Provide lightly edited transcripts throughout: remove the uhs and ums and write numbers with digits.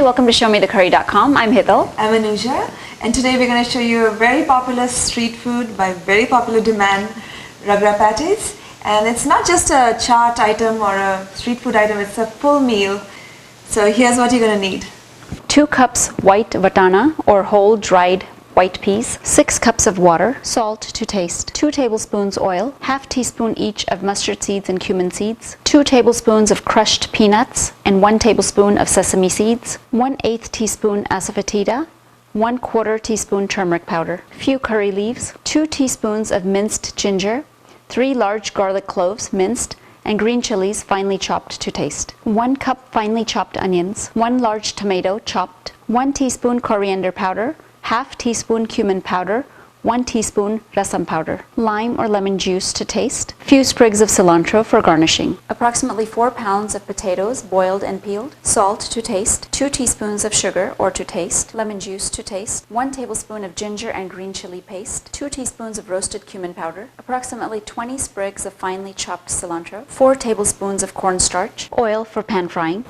welcome to ShowMeTheCurry.com. I'm Hital. I'm Anuja, and today we're going to show you a very popular street food by very popular demand, Ragda Patties. And it's not just a chaat item or a street food item, it's a full meal. So here's what you're going to need. 2 cups white vatana or whole dried white peas, 6 cups of water, salt to taste, 2 tablespoons oil, ½ teaspoon each of mustard seeds and cumin seeds, 2 tablespoons of crushed peanuts, and 1 tablespoon of sesame seeds, 1/8 teaspoon Asafoetida, 1/4 teaspoon turmeric powder, few curry leaves, 2 teaspoons of minced ginger, 3 large garlic cloves minced, and green chilies finely chopped to taste, 1 cup finely chopped onions, 1 large tomato chopped, 1 teaspoon coriander powder, ½ teaspoon cumin powder, 1 teaspoon rasam powder, lime or lemon juice to taste, few sprigs of cilantro for garnishing, approximately 4 pounds of potatoes boiled and peeled, salt to taste, 2 teaspoons of sugar or to taste, lemon juice to taste, 1 tablespoon of ginger and green chili paste, 2 teaspoons of roasted cumin powder, approximately 20 sprigs of finely chopped cilantro, 4 tablespoons of cornstarch, oil for pan frying.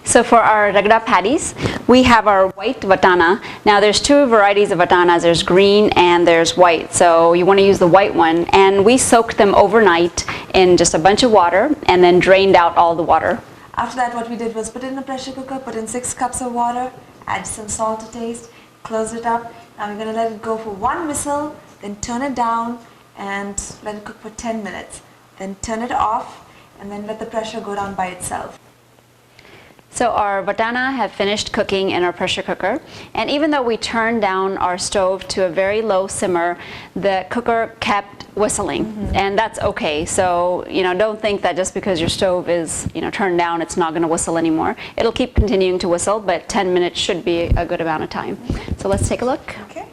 So for our Ragda patties, we have our white vatana. Now there's 2 varieties of vatanas. There's green and there's white. So you want to use the white one. And we soaked them overnight in just a bunch of water and then drained out all the water. After that, what we did was put it in a pressure cooker, put in 6 cups of water, add some salt to taste, close it up. Now we're going to let it go for 1 whistle, then turn it down and let it cook for 10 minutes. Then turn it off and then let the pressure go down by itself. So our vatana have finished cooking in our pressure cooker, and even though we turned down our stove to a very low simmer, the cooker kept whistling, and that's okay. So don't think that just because your stove is turned down, it's not going to whistle anymore. It'll keep continuing to whistle, but 10 minutes should be a good amount of time. So let's take a look. Okay.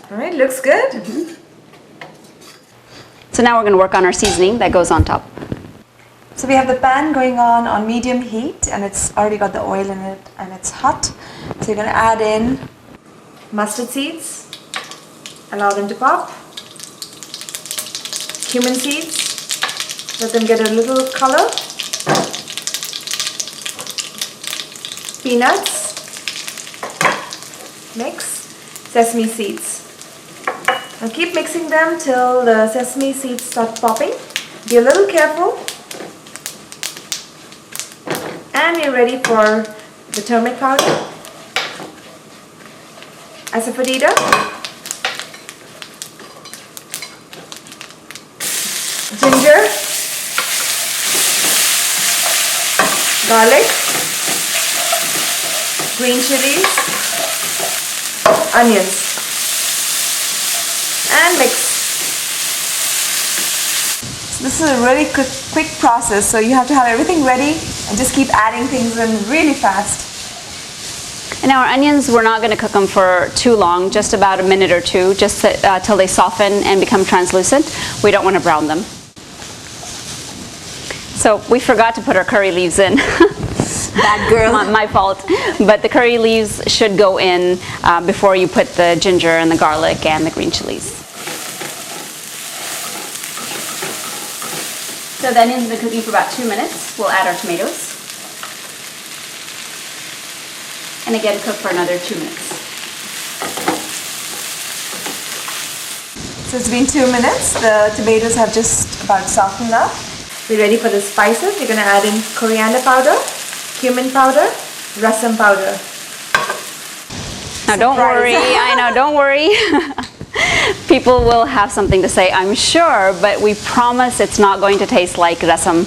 All right, looks good. So now we're going to work on our seasoning that goes on top. So we have the pan going on medium heat, and it's already got the oil in it and it's hot. So you're going to add in mustard seeds, allow them to pop, cumin seeds, let them get a little color, peanuts, mix, sesame seeds. Now keep mixing them till the sesame seeds start popping. Be a little careful. And we're ready for the turmeric powder, Asafoetida, ginger, garlic, green chilies, onions. And mix. So this is a really quick process, so you have to have everything ready and just keep adding things in really fast. And now our onions, we're not going to cook them for too long, just about a minute or 2, just till they soften and become translucent. We don't want to brown them. So we forgot to put our curry leaves in. Bad girl. My fault. But the curry leaves should go in before you put the ginger and the garlic and the green chilies. So the onions have been cooking for about 2 minutes. We'll add our tomatoes. And again, cook for another 2 minutes. So it's been 2 minutes. The tomatoes have just about softened up. We're ready for the spices. You're going to add in coriander powder, cumin powder, rasam powder. Now don't worry, I know, don't worry. People will have something to say, I'm sure, but we promise it's not going to taste like rasam,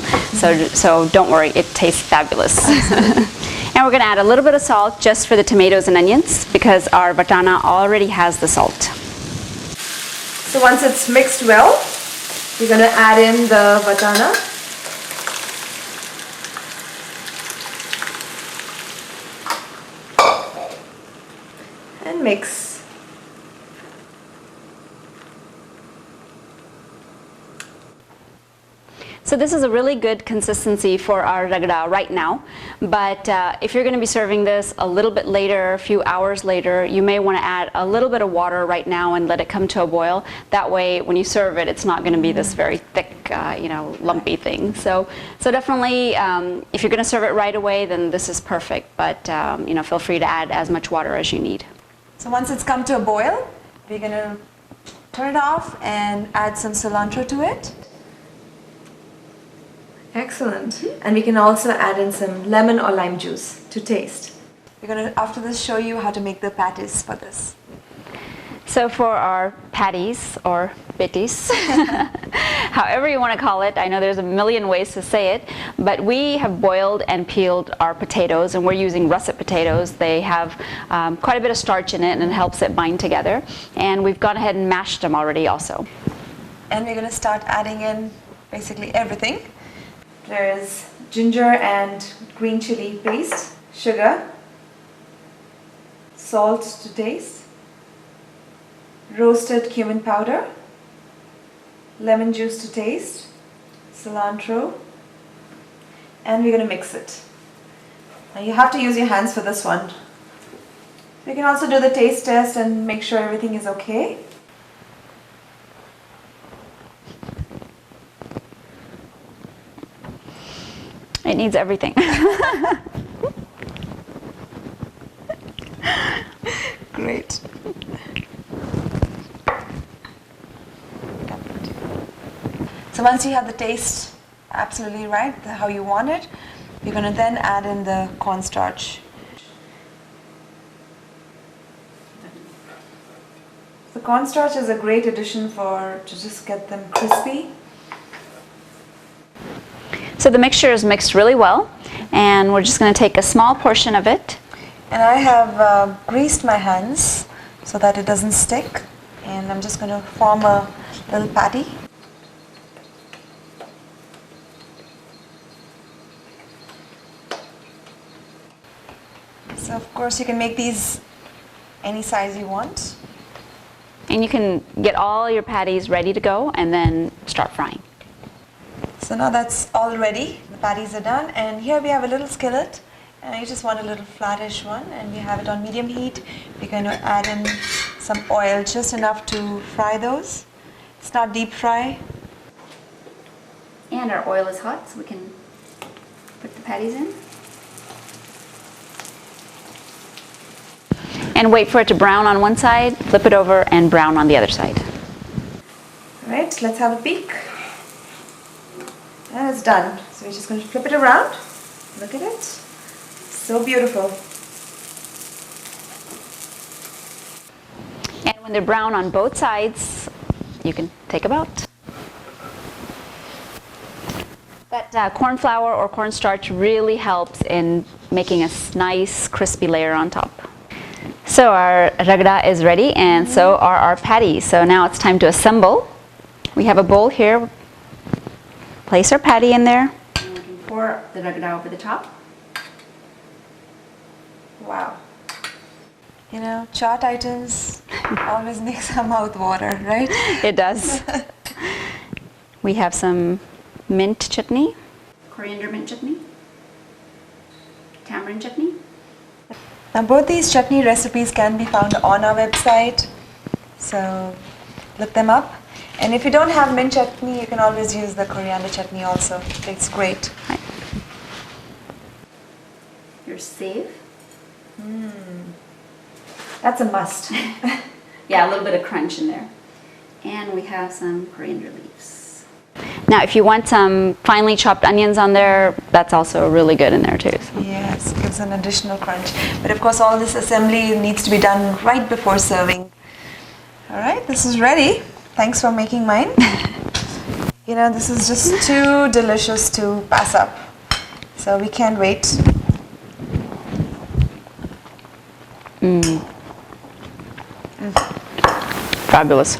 so don't worry, it tastes fabulous. And we're going to add a little bit of salt just for the tomatoes and onions because our vatana already has the salt. So once it's mixed well, you're going to add in the vatana. And mix. So this is a really good consistency for our ragda right now, but if you're going to be serving this a little bit later, a few hours later, you may want to add a little bit of water right now and let it come to a boil. That way when you serve it, it's not going to be this very thick lumpy thing. So definitely, if you're going to serve it right away, then this is perfect. But feel free to add as much water as you need. So once it's come to a boil, we're going to turn it off and add some cilantro to it. Excellent. And we can also add in some lemon or lime juice to taste. We're going to, after this, show you how to make the patties for this. So for our patties, or patties, however you want to call it, I know there's a million ways to say it, but we have boiled and peeled our potatoes, and we're using russet potatoes. They have quite a bit of starch in it, and it helps it bind together. And we've gone ahead and mashed them already also. And we're going to start adding in basically everything. There is ginger and green chili paste, sugar, salt to taste, roasted cumin powder, lemon juice to taste, cilantro, and we're going to mix it. Now you have to use your hands for this one. You can also do the taste test and make sure everything is okay. It needs everything. Great. So once you have the taste absolutely right, how you want it, you're going to then add in the cornstarch. The cornstarch is a great addition to just get them crispy. So the mixture is mixed really well, and we're just going to take a small portion of it. And I have greased my hands so that it doesn't stick, and I'm just going to form a little patty. So of course you can make these any size you want. And you can get all your patties ready to go and then start frying. So now that's all ready. The patties are done, and here we have a little skillet, and you just want a little flattish one, and we have it on medium heat. We're going to add in some oil, just enough to fry those. It's not deep fry. And our oil is hot, so we can put the patties in. And wait for it to brown on one side, flip it over, and brown on the other side. All right, let's have a peek. And it's done. So we're just going to flip it around. Look at it. So beautiful. And when they're brown on both sides, you can take them out. That corn flour or cornstarch really helps in making a nice crispy layer on top. So our ragda is ready, and so are our patties. So now it's time to assemble. We have a bowl here. Place our patty in there. And we can pour the ragda over the top. Wow. You know, chaat items always makes our mouth water, right? It does. We have some mint chutney, coriander mint chutney, tamarind chutney. Now both these chutney recipes can be found on our website, so look them up. And if you don't have mint chutney, you can always use the coriander chutney also. It's great. Right. Your save. That's a must. Yeah, a little bit of crunch in there. And we have some coriander leaves. Now if you want some finely chopped onions on there, that's also really good in there too. So. Yes, gives an additional crunch. But of course all this assembly needs to be done right before serving. Alright, this is ready. Thanks for making mine. You know, this is just too delicious to pass up. So we can't wait. Fabulous.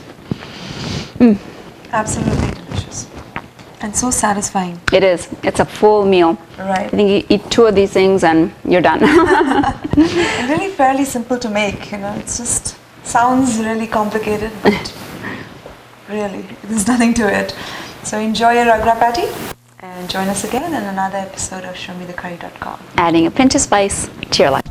Absolutely delicious. And so satisfying. It is. It's a full meal. Right. I think you eat 2 of these things and you're done. And really fairly simple to make, you know. It's just sounds really complicated, but really, there's nothing to it. So enjoy your Ragda patty and join us again in another episode of ShowMeTheCurry.com. Adding a pinch of spice to your life.